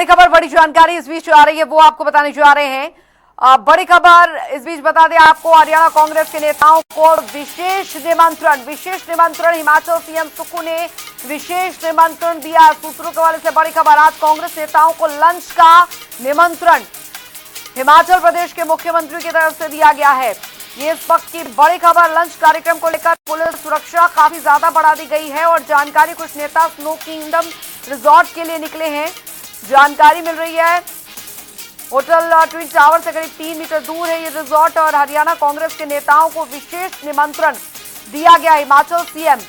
बड़ी खबर, बड़ी जानकारी इस बीच आ रही है, वो आपको बताने जा रहे हैं। बड़ी खबर इस बीच बता दें आपको, हरियाणा कांग्रेस के नेताओं को विशेष निमंत्रण हिमाचल सीएम सुक्खू ने विशेष निमंत्रण दिया। सूत्रों के हवाले से बड़ी खबर, आज कांग्रेस नेताओं को लंच का निमंत्रण हिमाचल प्रदेश के मुख्यमंत्री की तरफ से दिया गया है। ये इस वक्त की बड़ी खबर। लंच कार्यक्रम को लेकर पुलिस सुरक्षा काफी ज्यादा बढ़ा दी गई है और जानकारी, कुछ नेता स्नो किंगडम रिजॉर्ट के लिए निकले हैं। जानकारी मिल रही है होटल ट्विन टावर से करीब 3 मीटर दूर है ये रिजॉर्ट और हरियाणा कांग्रेस के नेताओं को विशेष निमंत्रण दिया गया। हिमाचल सीएम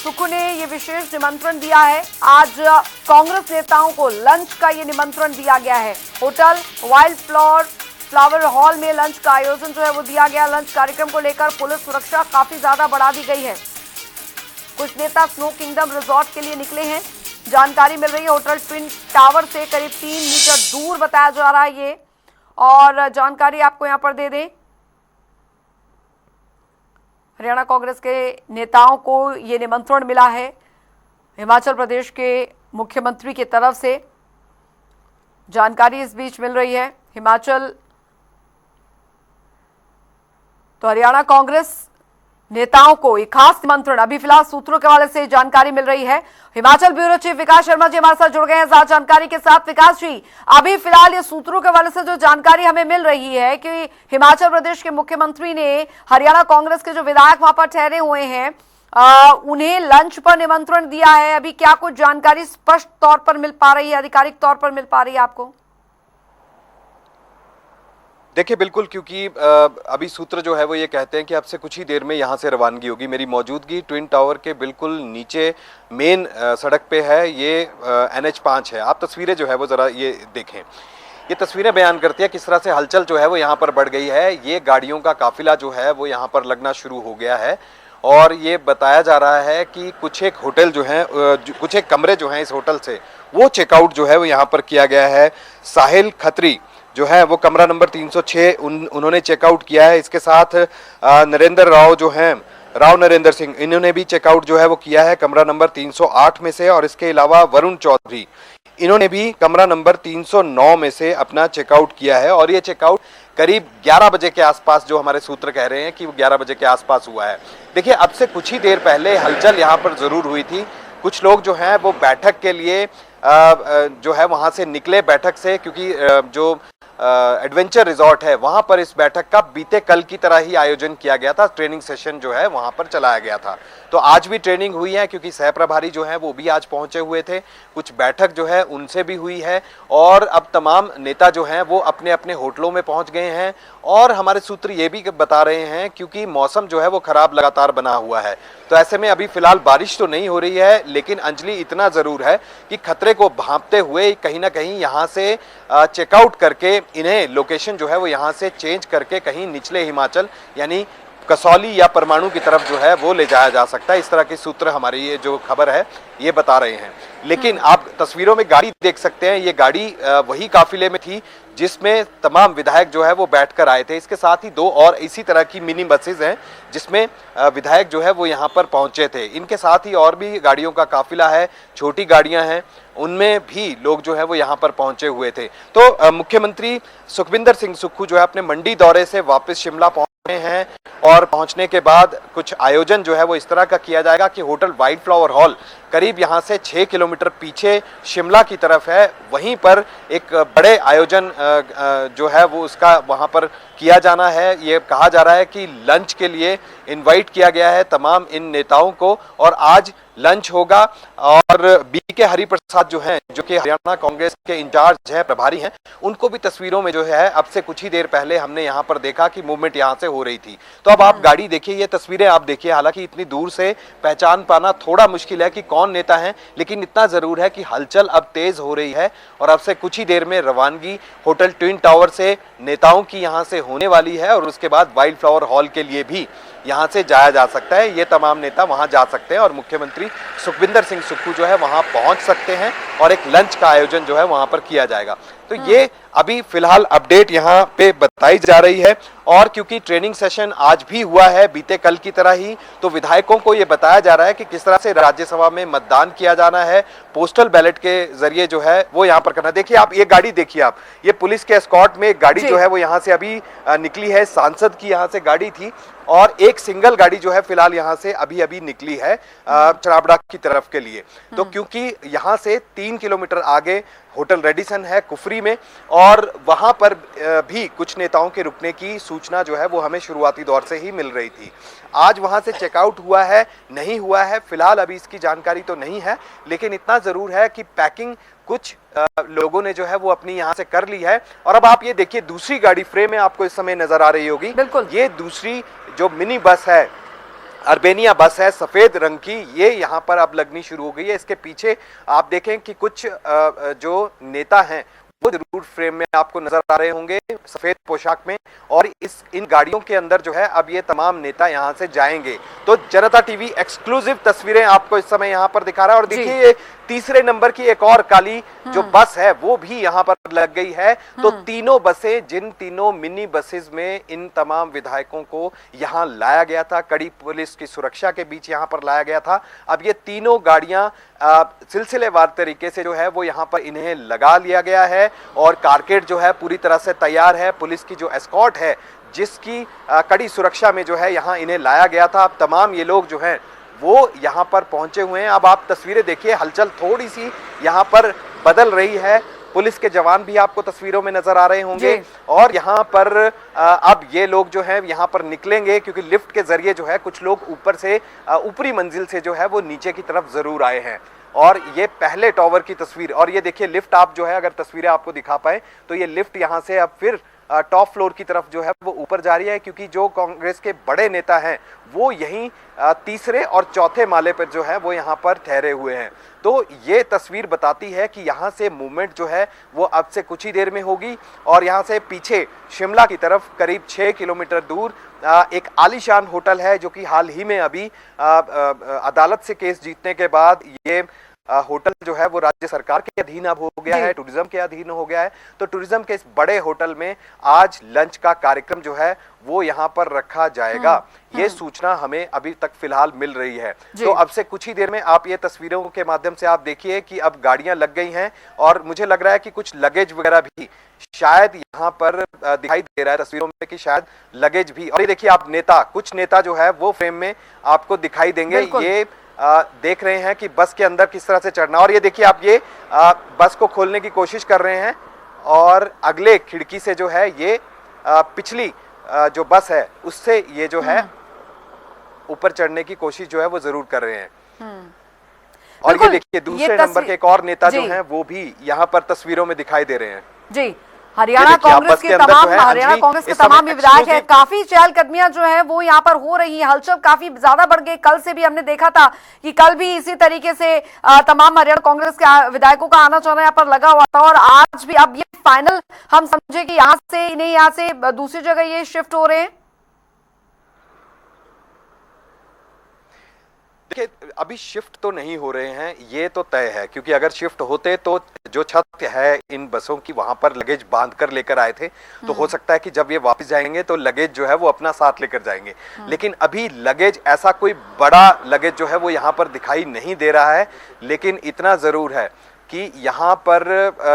सुक्खू ने ये विशेष निमंत्रण दिया है। आज कांग्रेस नेताओं को लंच का ये निमंत्रण दिया गया है। होटल वाइल्ड फ्लावर हॉल में लंच का आयोजन जो है वो दिया गया। लंच कार्यक्रम को लेकर पुलिस सुरक्षा काफी ज्यादा बढ़ा दी गई है। कुछ नेता स्नो किंगडम रिजॉर्ट के लिए निकले हैं। जानकारी मिल रही है होटल ट्विन टावर से करीब 3 मीटर दूर बताया जा रहा है ये। और जानकारी आपको यहां पर दे दें, हरियाणा कांग्रेस के नेताओं को ये निमंत्रण मिला है हिमाचल प्रदेश के मुख्यमंत्री की तरफ से। जानकारी इस बीच मिल रही है हिमाचल तो हरियाणा कांग्रेस नेताओं को एक खास निमंत्रण, अभी फिलहाल सूत्रों के हवाले से जानकारी मिल रही है। हिमाचल ब्यूरो चीफ विकास शर्मा जी हमारे साथ जुड़ गए हैं ज्यादा जानकारी के साथ। विकास जी, अभी फिलहाल ये सूत्रों के हवाले से जो जानकारी हमें मिल रही है कि हिमाचल प्रदेश के मुख्यमंत्री ने हरियाणा कांग्रेस के जो विधायक वहां पर ठहरे हुए हैं उन्हें लंच पर निमंत्रण दिया है। अभी क्या कुछ जानकारी स्पष्ट तौर पर मिल पा रही है, आधिकारिक तौर पर मिल पा रही है आपको? देखिए बिल्कुल, क्योंकि अभी सूत्र जो है वो ये कहते हैं कि अब से कुछ ही देर में यहाँ से रवानगी होगी। मेरी मौजूदगी ट्विन टावर के बिल्कुल नीचे मेन सड़क पे है। ये NH5 है। आप तस्वीरें जो है वो ज़रा ये देखें। ये तस्वीरें बयान करती है किस तरह से हलचल जो है वो यहाँ पर बढ़ गई है। ये गाड़ियों का काफिला जो है वो यहाँ पर लगना शुरू हो गया है और ये बताया जा रहा है कि कुछ एक होटल जो है, कुछ एक कमरे जो हैं इस होटल से वो चेकआउट जो है वो यहाँ पर किया गया है। साहिल खत्री जो है वो कमरा नंबर 306 उन्होंने चेकआउट किया है। इसके साथ नरेंद्र राव जो हैं, राव नरेंद्र सिंह, इन्होंने भी चेकआउट जो है वो किया है कमरा नंबर 308 में से। और इसके अलावा वरुण चौधरी, इन्होंने भी कमरा नंबर 309 में से अपना चेकआउट किया है। और ये चेकआउट करीब 11 बजे के आसपास, जो हमारे सूत्र कह रहे हैं कि वो 11 बजे के आसपास हुआ है। देखिए, अब से कुछ ही देर पहले हलचल यहाँ पर जरूर हुई थी। कुछ लोग जो हैं वो बैठक के लिए जो है वहां से निकले बैठक से, क्योंकि जो एडवेंचर रिजॉर्ट है वहां पर इस बैठक का बीते कल की तरह ही आयोजन किया गया था। ट्रेनिंग सेशन जो है वहां पर चलाया गया था। तो आज भी ट्रेनिंग हुई है, क्योंकि सह प्रभारी जो है वो भी आज पहुंचे हुए थे। कुछ बैठक जो है उनसे भी हुई है और अब तमाम नेता जो हैं वो अपने अपने होटलों में पहुंच गए हैं। और हमारे सूत्र ये भी बता रहे हैं, क्योंकि मौसम जो है वो खराब लगातार बना हुआ है, तो ऐसे में अभी फिलहाल बारिश तो नहीं हो रही है, लेकिन अंजलि इतना जरूर है कि खतरे को भांपते हुए कहीं ना कहीं यहाँ से चेकआउट करके इन्हें लोकेशन जो है वो यहाँ से चेंज करके कहीं निचले हिमाचल यानी कसौली या परमाणु की तरफ जो है वो ले जाया जा सकता है। इस तरह के सूत्र हमारी ये जो खबर है ये बता रहे हैं। लेकिन आप तस्वीरों में गाड़ी देख सकते हैं, ये गाड़ी वही काफिले में थी जिसमें तमाम विधायक जो है वो बैठकर आए थे। इसके साथ ही 2 और इसी तरह की मिनी बसेज हैं जिसमें विधायक जो है वो यहाँ पर पहुंचे थे। इनके साथ ही और भी गाड़ियों का काफिला है, छोटी गाड़ियां हैं, उनमें भी लोग जो है वो यहाँ पर पहुंचे हुए थे। तो मुख्यमंत्री सुखविंदर सिंह सुक्खू जो है अपने मंडी दौरे से वापस शिमला पहुंचे हैं और पहुंचने के बाद कुछ आयोजन जो है वो इस तरह का किया जाएगा कि होटल वाइल्ड फ्लावर हॉल करीब यहाँ से 6 किलोमीटर पीछे शिमला की तरफ है, वहीं पर एक बड़े आयोजन जो है वो उसका वहाँ पर किया जाना है। ये कहा जा रहा है कि लंच के लिए इनवाइट किया गया है तमाम इन नेताओं को और आज लंच होगा। और BK हरिप्रसाद जो हैं, जो कि हरियाणा कांग्रेस के इंचार्ज हैं, प्रभारी हैं, उनको भी तस्वीरों में जो है अब से कुछ ही देर पहले हमने यहाँ पर देखा कि मूवमेंट यहाँ से हो रही थी। तो अब आप गाड़ी देखिए, ये तस्वीरें आप देखिए। हालांकि इतनी दूर से पहचान पाना थोड़ा मुश्किल है कि कौन नेता है, लेकिन इतना जरूर है कि हलचल अब तेज हो रही है और अब से कुछ ही देर में रवानगी होटल ट्विन टावर से नेताओं की यहाँ से होने वाली है और उसके बाद वाइल्ड फ्लावर हॉल के लिए भी यहाँ से जाया जा सकता है। ये तमाम नेता वहाँ जा सकते हैं और मुख्यमंत्री सुखविंदर सिंह सुक्खू जो है वहाँ पहुँच सकते हैं और एक लंच का आयोजन जो है वहाँ पर किया जाएगा। तो ये अभी फिलहाल अपडेट यहाँ पे बताई जा रही है और क्योंकि ट्रेनिंग सेशन आज भी हुआ है बीते कल की तरह ही, तो विधायकों को यह बताया जा रहा है कि किस तरह से राज्यसभा में मतदान किया जाना है, पोस्टल बैलेट के जरिए जो है वो यहां पर करना। देखिए आप ये गाड़ी देखिए, आप ये पुलिस के एस्कॉर्ट में एक गाड़ी जो है वो यहां से अभी निकली है, सांसद की यहां से गाड़ी थी, और एक सिंगल गाड़ी जो है फिलहाल यहां से अभी अभी निकली है चराबड़ा की तरफ के लिए। तो क्योंकि यहां से 3 किलोमीटर आगे होटल रेडिसन है कुफरी में, और वहां पर भी कुछ नेताओं के रुकने की सूचना जो है वो हमें शुरुआती दौर से ही मिल रही थी। आज वहां से चेकआउट हुआ है नहीं हुआ है फिलहाल अभी इसकी जानकारी तो नहीं है, लेकिन इतना जरूर है कि पैकिंग कुछ लोगों ने जो है वो अपनी यहां से कर ली है। और अब आप ये देखिए दूसरी गाड़ी फ्रेम में आपको इस समय नजर आ रही होगी, बिल्कुल ये दूसरी जो मिनी बस है, अर्बेनिया बस है सफेद रंग की, ये यहाँ पर अब लगनी शुरू हो गई है। इसके पीछे आप देखें कि कुछ जो नेता हैं वो जरूर फ्रेम में आपको नजर आ रहे होंगे सफेद पोशाक में, और इन गाड़ियों के अंदर जो है अब ये तमाम नेता यहां से जाएंगे। तो जनता टीवी एक्सक्लूसिव तस्वीरें आपको इस समय यहां पर दिखा रहा है। और देखिए ये तीसरे नंबर की एक और काली जो बस है वो भी यहां पर लग गई है। तो तीनों बसें, जिन तीनों मिनी बसेस में इन तमाम विधायकों को यहां लाया गया था, कड़ी पुलिस की सुरक्षा के बीच यहां पर लाया गया था, अब ये तीनों गाड़ियां सिलसिलेवार तरीके से जो है वो यहां पर इन्हें लगा लिया गया है, और कारकेड जो है पूरी तरह से तैयार है। पुलिस की जो एस्कॉर्ट है जिसकी कड़ी सुरक्षा में जो है यहां इन्हें लाया गया था, अब तमाम ये लोग जो हैं वो यहां पर पहुंचे हुए हैं। अब आप तस्वीरें देखिए, हलचल थोड़ी सी यहां पर बदल रही है, पुलिस के जवान भी आपको तस्वीरों में नजर आ रहे होंगे, और यहां पर अब ये लोग जो है यहां पर निकलेंगे, क्योंकि लिफ्ट के जरिए जो है कुछ लोग ऊपर से ऊपरी मंजिल से जो है वो नीचे की तरफ जरूर आए हैं। और ये पहले टॉवर की तस्वीर, और ये देखिए लिफ्ट आप जो है अगर तस्वीरें आपको दिखा पाए तो ये लिफ्ट यहां से अब फिर टॉप फ्लोर की तरफ जो है वो ऊपर जा रही है, क्योंकि जो कांग्रेस के बड़े नेता हैं वो यहीं तीसरे और चौथे माले पर जो है वो यहाँ पर ठहरे हुए हैं। तो ये तस्वीर बताती है कि यहाँ से मूवमेंट जो है वो अब से कुछ ही देर में होगी, और यहाँ से पीछे शिमला की तरफ करीब 6 किलोमीटर दूर एक आलीशान होटल है, जो कि हाल ही में अभी अदालत से केस जीतने के बाद ये होटल जो है वो राज्य सरकार के अधीन अब हो गया है, टूरिज्म के अधीन हो गया है। तो टूरिज्म के इस बड़े होटल में आज लंच का कार्यक्रम जो है वो यहाँ पर रखा जाएगा, ये सूचना हमें अभी तक फिलहाल मिल रही है। तो अब से कुछ ही देर में आप ये तस्वीरों के माध्यम से आप देखिए कि अब गाड़ियां लग गई हैं, और मुझे लग रहा है कि कुछ लगेज वगैरह भी शायद यहाँ पर दिखाई दे रहा है तस्वीरों में कि शायद लगेज भी। और ये देखिए आप नेता, कुछ नेता जो है वो फ्रेम में आपको दिखाई देंगे, ये देख रहे हैं कि बस के अंदर किस तरह से चढ़ना। और ये देखिए आप ये बस को खोलने की कोशिश कर रहे हैं, और अगले खिड़की से जो है ये पिछली जो बस है उससे ये जो है ऊपर चढ़ने की कोशिश जो है वो जरूर कर रहे हैं। और ये देखिए दूसरे नंबर के एक और नेता जो हैं वो भी यहाँ पर तस्वीरों में दिखाई दे रहे हैं। जी, हरियाणा कांग्रेस के तमाम विधायक है, काफी चहलकदमियां जो है वो यहाँ पर हो रही है, हलचल काफी ज्यादा बढ़ गई। कल से भी हमने देखा था कि कल भी इसी तरीके से तमाम हरियाणा कांग्रेस के विधायकों का आना जाना यहाँ पर लगा हुआ था, और आज भी अब ये फाइनल हम समझे कि यहाँ से इन्हें यहाँ से दूसरी जगह ये शिफ्ट हो रहे हैं। देखिए अभी शिफ्ट तो नहीं हो रहे हैं, ये तो तय है, क्योंकि अगर शिफ्ट होते तो जो छत है इन बसों की वहां पर लगेज बांध कर लेकर आए थे, तो हो सकता है कि जब ये वापस जाएंगे तो लगेज जो है वो अपना साथ लेकर जाएंगे। लेकिन अभी लगेज, ऐसा कोई बड़ा लगेज जो है वो यहाँ पर दिखाई नहीं दे रहा है, लेकिन इतना जरूर है कि यहाँ पर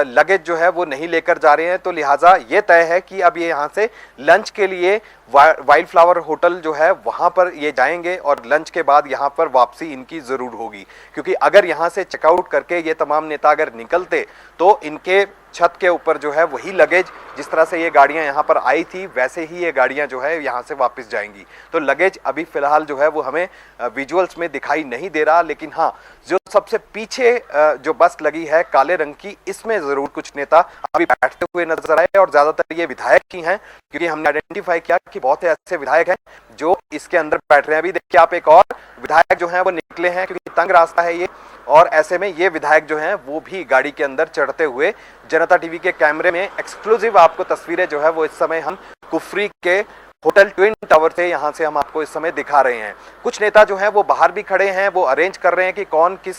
लगेज जो है वो नहीं लेकर जा रहे हैं। तो लिहाजा ये तय है कि अब ये यहाँ से लंच के लिए वाइल्ड फ्लावर होटल जो है वहाँ पर ये जाएंगे, और लंच के बाद यहाँ पर वापसी इनकी ज़रूर होगी, क्योंकि अगर यहाँ से चेकआउट करके ये तमाम नेता अगर निकलते तो इनके छत के ऊपर जो है वही लगेज, जिस तरह से ये गाड़ियां यहाँ पर आई थी वैसे ही ये गाड़ियां जो है यहाँ से वापस जाएंगी। तो लगेज अभी फिलहाल जो है वो हमें विजुअल्स में दिखाई नहीं दे रहा, लेकिन हाँ जो सबसे पीछे जो बस लगी है काले रंग की, इसमें जरूर कुछ नेता अभी बैठते हुए नजर आए, और ज्यादातर ये विधायक ही हैं, क्योंकि हमने आइडेंटिफाई किया कि बहुत ऐसे विधायक हैं जो इसके अंदर बैठ रहे हैं। अभी देखिए आप एक और विधायक जो हैं वो निकले हैं, क्योंकि तंग रास्ता है ये, और ऐसे में ये विधायक जो हैं वो भी गाड़ी के अंदर चढ़ते हुए जनता टीवी के कैमरे में एक्सक्लूसिव आपको तस्वीरें जो है वो इस समय हम कुफरी के होटल ट्विन टावर से यहां से हम आपको इस समय दिखा रहे हैं। कुछ नेता जो हैं वो बाहर भी खड़े हैं, वो अरेंज कर रहे हैं कि कौन किस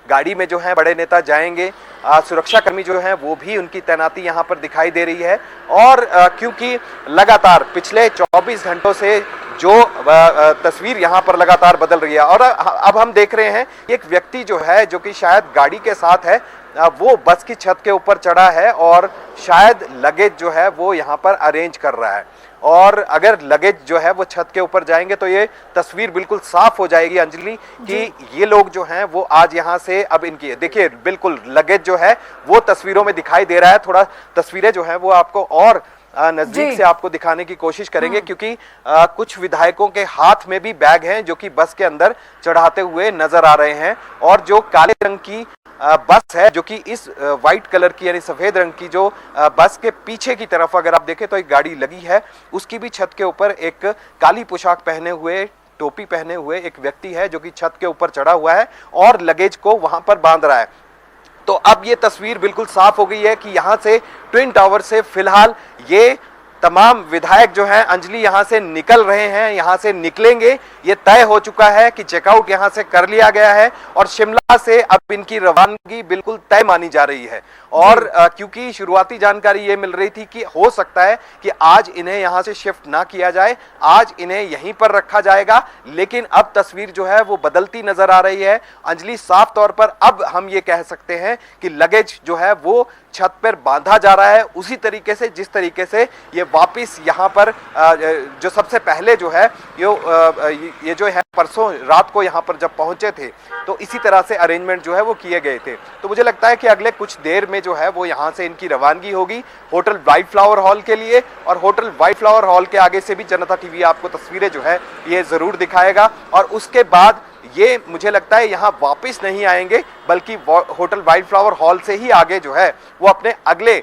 गाड़ी में जो है बड़े नेता जाएंगे। सुरक्षाकर्मी जो हैं वो भी उनकी तैनाती यहां पर दिखाई दे रही है। और क्योंकि लगातार पिछले 24 घंटों से जो तस्वीर यहां पर लगातार बदल रही है, और अब हम देख रहे हैं एक व्यक्ति जो है, जो कि शायद गाड़ी के साथ है, वो बस की छत के ऊपर चढ़ा है और शायद लगेज जो है वो यहाँ पर अरेंज कर रहा है। और अगर लगेज जो है वो छत के ऊपर जाएंगे तो ये तस्वीर बिल्कुल साफ हो जाएगी अंजलि कि ये लोग जो हैं वो आज यहाँ से, अब इनकी देखिए बिल्कुल लगेज जो है वो तस्वीरों में दिखाई दे रहा है। थोड़ा तस्वीरें जो है वो आपको और नजदीक से आपको दिखाने की कोशिश करेंगे, क्योंकि कुछ विधायकों के हाथ में भी बैग हैं जो कि बस के अंदर चढ़ाते हुए नजर आ रहे हैं। और जो काले रंग की बस है, जो कि इस व्हाइट कलर की यानी सफेद रंग की जो बस के पीछे की तरफ अगर आप देखें तो एक गाड़ी लगी है, उसकी भी छत के ऊपर एक काली पोशाक पहने हुए, टोपी पहने हुए एक व्यक्ति है जो कि छत के ऊपर चढ़ा हुआ है और लगेज को वहां पर बांध रहा है। तो अब ये तस्वीर बिल्कुल साफ हो गई है कि यहां से ट्विन टावर से फिलहाल ये तमाम विधायक जो हैं अंजलि यहां से निकल रहे हैं, यहां से निकलेंगे। ये तय हो चुका है कि चेकआउट यहां से कर लिया गया है और शिमला से अब इनकी रवानगी बिल्कुल तय मानी जा रही है। और क्योंकि शुरुआती जानकारी ये मिल रही थी कि हो सकता है कि आज इन्हें यहां से शिफ्ट ना किया जाए, आज इन्हें यहीं पर रखा जाएगा, लेकिन अब तस्वीर जो है वो बदलती नजर आ रही है अंजलि। साफ तौर पर अब हम ये कह सकते हैं कि लगेज जो है वो छत पर बांधा जा रहा है उसी तरीके से जिस तरीके से ये वापिस यहाँ पर जो सबसे पहले जो है ये जो है परसों रात को यहाँ पर जब पहुंचे थे तो इसी तरह से अरेंजमेंट जो है वो किए गए थे। तो मुझे लगता है कि अगले कुछ देर में जो है वो यहाँ से इनकी रवानगी होगी होटल व्हाइट फ्लावर हॉल के लिए, और होटल व्हाइट फ्लावर हॉल के आगे से भी जनता टीवी आपको तस्वीरें जो है ये जरूर दिखाएगा। और उसके बाद ये मुझे लगता है यहाँ वापस नहीं आएंगे, बल्कि होटल व्हाइट फ्लावर हॉल से ही आगे जो है वो अपने अगले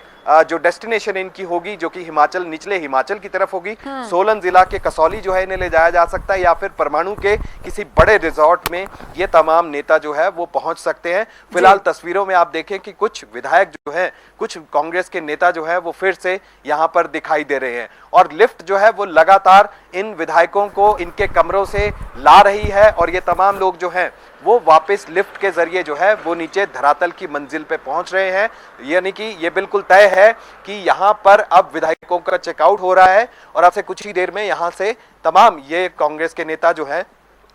जो डेस्टिनेशन इनकी होगी, जो कि हिमाचल, निचले हिमाचल की तरफ होगी। सोलन जिला के कसौली जो है इन्हें ले जाया जा सकता है, या फिर परमाणु के किसी बड़े रिजॉर्ट में ये तमाम नेता जो है वो पहुंच सकते हैं। फिलहाल तस्वीरों में आप देखें कि कुछ विधायक जो है, कुछ कांग्रेस के नेता जो है वो फिर से यहाँ पर दिखाई दे रहे हैं, और लिफ्ट जो है वो लगातार इन विधायकों को इनके कमरों से ला रही है, और ये तमाम लोग जो हैं वो वापस लिफ्ट के जरिए जो है वो नीचे धरातल की मंजिल पे पहुंच रहे हैं। यानी कि ये बिल्कुल तय है कि यहाँ पर अब विधायकों का चेकआउट हो रहा है, और अब से कुछ ही देर में यहाँ से तमाम ये कांग्रेस के नेता जो हैं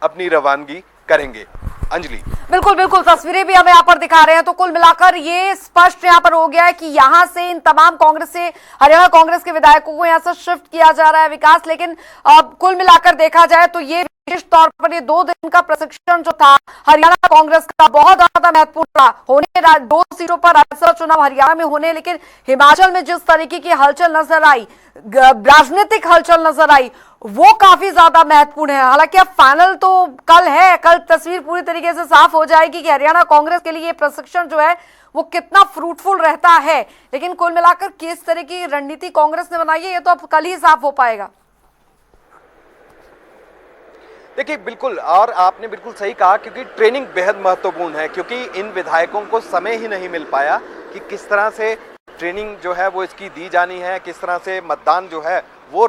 अपनी रवानगी करेंगे। अंजलि, बिल्कुल बिल्कुल, तस्वीरें भी हमें यहाँ पर दिखा रहे हैं। तो कुल मिलाकर ये स्पष्ट यहाँ पर हो गया है कि यहाँ से इन तमाम कांग्रेस से, हरियाणा कांग्रेस के विधायकों को यहाँ से शिफ्ट किया जा रहा है विकास। लेकिन कुल मिलाकर देखा जाए तो ये विशेष तौर पर ये 2 दिन का प्रशिक्षण जो था हरियाणा कांग्रेस का बहुत ज्यादा महत्वपूर्ण रहा। होने 2 सीटों पर राज्यसभा चुनाव हरियाणा में होने, लेकिन हिमाचल में जिस तरीके की हलचल नजर आई, राजनीतिक हलचल नजर आई, वो काफी ज्यादा महत्वपूर्ण है। हालांकि अब फाइनल तो कल है, कल तस्वीर पूरी तरीके से साफ हो जाएगी कि हरियाणा कांग्रेस के लिए ये प्रशिक्षण जो है वो कितना फ्रूटफुल रहता है। लेकिन कुल मिलाकर किस तरह की रणनीति कांग्रेस ने बनाई है ये तो अब कल ही साफ हो पाएगा। देखिए बिल्कुल, और आपने बिल्कुल सही कहा, क्योंकि ट्रेनिंग बेहद महत्वपूर्ण है, क्योंकि इन विधायकों को समय ही नहीं मिल पाया कि किस तरह से ट्रेनिंग जो है वो इसकी दी जानी है, किस तरह से मतदान जो है वो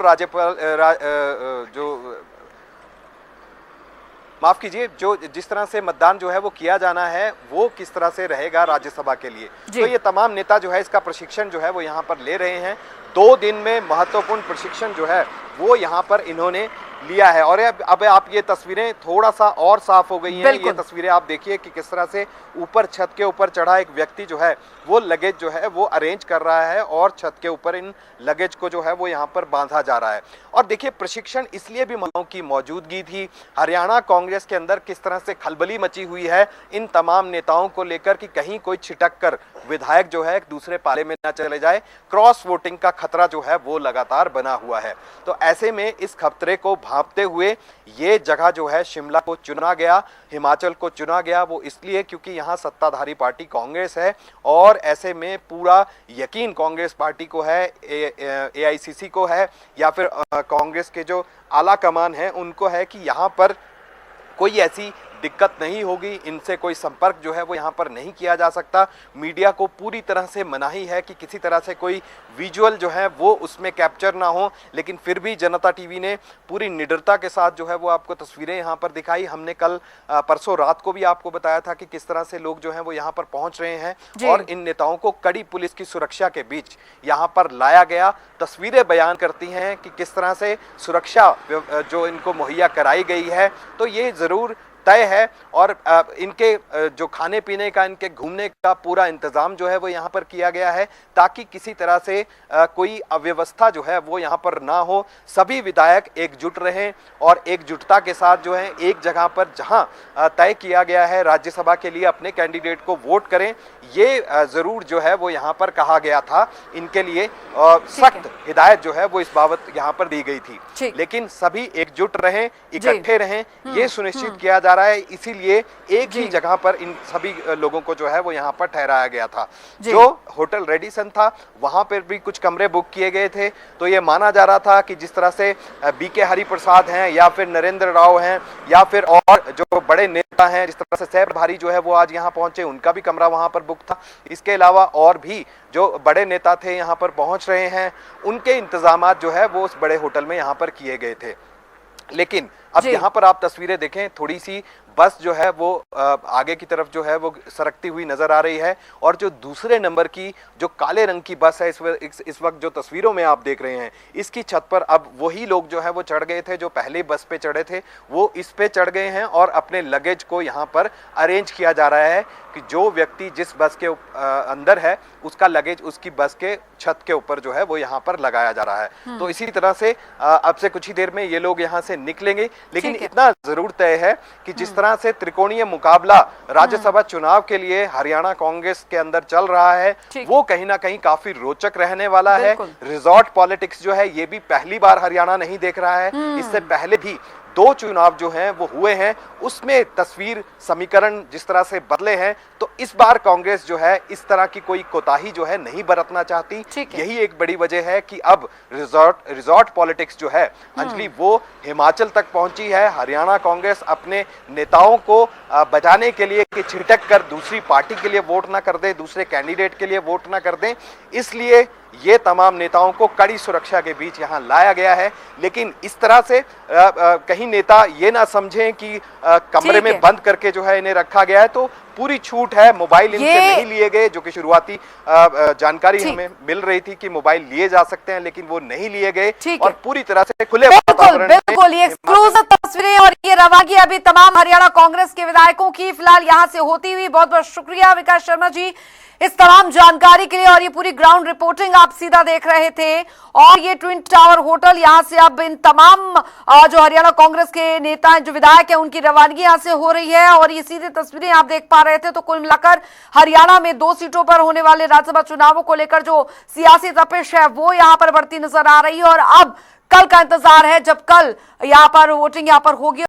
माफ कीजिए, जो जिस तरह से मतदान जो है वो किया जाना है वो किस तरह से रहेगा राज्यसभा के लिए। तो ये तमाम नेता जो है इसका प्रशिक्षण जो है वो यहाँ पर ले रहे हैं। 2 दिन में महत्वपूर्ण प्रशिक्षण जो है वो यहाँ पर इन्होंने लिया है। और अब आप ये तस्वीरें थोड़ा सा और साफ हो गई हैं। ये तस्वीरें आप देखिए कि किस तरह से ऊपर छत के ऊपर चढ़ा एक व्यक्ति जो है वो लगेज जो है वो अरेंज कर रहा है, और छत के ऊपर इन लगेज को जो है वो यहाँ पर बांधा जा रहा है। और देखिए प्रशिक्षण इसलिए भी महिलाओं की मौजूदगी थी। हरियाणा कांग्रेस के अंदर किस तरह से खलबली मची हुई है इन तमाम नेताओं को लेकर कि कहीं कोई छिटक कर विधायक जो है एक दूसरे पाले में ना चले जाए। क्रॉस वोटिंग का खतरा जो है वो लगातार बना हुआ है। तो ऐसे में इस खतरे को भांपते हुए ये जगह जो है शिमला को चुना गया, हिमाचल को चुना गया। वो इसलिए क्योंकि यहाँ सत्ताधारी पार्टी कांग्रेस है, और ऐसे में पूरा यकीन कांग्रेस पार्टी को है, एआईसीसी को है, या फिर कांग्रेस के जो आला कमान है उनको है कि यहाँ पर कोई ऐसी दिक्कत नहीं होगी, इनसे कोई संपर्क जो है वो यहाँ पर नहीं किया जा सकता। मीडिया को पूरी तरह से मनाही है कि किसी तरह से कोई विजुअल जो है वो उसमें कैप्चर ना हो, लेकिन फिर भी जनता टीवी ने पूरी निडरता के साथ जो है वो आपको तस्वीरें यहाँ पर दिखाई। हमने कल परसों रात को भी आपको बताया था कि किस तरह से लोग जो हैं वो यहाँ पर पहुँच रहे हैं और इन नेताओं को कड़ी पुलिस की सुरक्षा के बीच यहाँ पर लाया गया। तस्वीरें बयान करती हैं कि किस तरह से सुरक्षा जो इनको मुहैया कराई गई है। तो ये ज़रूर तय है और इनके जो खाने पीने का, इनके घूमने का पूरा इंतजाम जो है वो यहाँ पर किया गया है ताकि किसी तरह से कोई अव्यवस्था जो है वो यहाँ पर ना हो। सभी विधायक एकजुट रहें और एकजुटता के साथ जो है एक जगह पर जहाँ तय किया गया है राज्यसभा के लिए अपने कैंडिडेट को वोट करें, ये जरूर जो है वो यहाँ पर कहा गया था। इनके लिए सख्त हिदायत जो है वो इस बाबत यहाँ पर दी गई थी, लेकिन सभी एकजुट रहें, इकट्ठे रहें, ये सुनिश्चित किया जा रहा है। इसीलिए एक ही जगह पर इन सभी लोगों को जो है वो यहाँ पर ठहराया गया था। जो होटल रेडिसन था वहां पर भी कुछ कमरे बुक किए गए थे। तो ये माना जा रहा था कि जिस तरह से बीके हरिप्रसाद हैं या फिर नरेंद्र राव हैं या फिर और जो बड़े नेता हैं, जिस तरह से सैफ प्रभारी जो है वो आज यहाँ पहुंचे, उनका भी कमरा वहां पर बुक था। इसके अलावा और भी जो बड़े नेता थे यहाँ पर पहुंच रहे हैं, उनके इंतजामात जो है वो उस बड़े होटल में यहाँ पर किए गए थे। लेकिन अब यहाँ पर आप तस्वीरें देखें, थोड़ी सी बस जो है वो आगे की तरफ जो है वो सरकती हुई नजर आ रही है और जो दूसरे नंबर की जो काले रंग की बस है इस वक्त जो तस्वीरों में आप देख रहे हैं, इसकी छत पर अब वही लोग जो है वो चढ़ गए थे जो पहले बस पे चढ़े थे, वो इस पे चढ़ गए हैं और अपने लगेज को यहाँ पर अरेंज किया जा रहा है कि जो व्यक्ति जिस बस के अंदर है उसका लगेज उसकी बस के छत के ऊपर जो है वो यहाँ पर लगाया जा रहा है। तो इसी तरह से अब से कुछ ही देर में ये लोग यहाँ से निकलेंगे। लेकिन इतना जरूर तय है कि जिस तरह से त्रिकोणीय मुकाबला राज्यसभा चुनाव के लिए हरियाणा कांग्रेस के अंदर चल रहा है, वो कहीं ना कहीं काफी रोचक रहने वाला है। रिजॉर्ट पॉलिटिक्स जो है ये भी पहली बार हरियाणा नहीं देख रहा है। इससे पहले भी 2 चुनाव जो हैं वो हुए हैं, उसमें तस्वीर समीकरण जिस तरह से बदले हैं। तो इस बार कांग्रेस जो है इस तरह की कोई कोताही जो है नहीं बरतना चाहती। यही एक बड़ी वजह है कि अब रिजॉर्ट पॉलिटिक्स जो है अंजलि वो हिमाचल तक पहुंची है। हरियाणा कांग्रेस अपने नेताओं को बचाने के लिए कि छिटक कर दूसरी पार्टी के लिए वोट ना कर दे, दूसरे कैंडिडेट के लिए वोट ना कर दें, इसलिए ये तमाम नेताओं को कड़ी सुरक्षा के बीच यहाँ लाया गया है। लेकिन इस तरह से कहीं नेता ये ना समझें कि कमरे में बंद करके जो है इन्हें रखा गया है। तो पूरी छूट है, मोबाइल इनसे नहीं लिए गए, जो कि शुरुआती जानकारी हमें मिल रही थी कि मोबाइल लिए जा सकते हैं, लेकिन वो नहीं लिए गए और पूरी तरह से खुले वातावरण में। बिल्कुल ये एक्सक्लूसिव तस्वीरें और ये रवानगी अभी तमाम हरियाणा कांग्रेस के विधायकों की फिलहाल यहाँ से होती हुई। बहुत बहुत शुक्रिया विकास शर्मा जी इस तमाम जानकारी के लिए। और ये पूरी ग्राउंड रिपोर्टिंग आप सीधा देख रहे थे। और ये ट्विन टावर होटल, यहाँ से अब इन तमाम जो हरियाणा कांग्रेस के नेता हैं, जो विधायक हैं, उनकी रवानगी यहाँ से हो रही है। और ये सीधी तस्वीरें आप देख पा रहे थे। तो कुल मिलाकर हरियाणा में 2 सीटों पर होने वाले राज्यसभा चुनावों को लेकर जो सियासी तपिश है वो यहाँ पर बढ़ती नजर आ रही है। और अब कल का इंतजार है, जब कल यहाँ पर वोटिंग यहाँ पर होगी।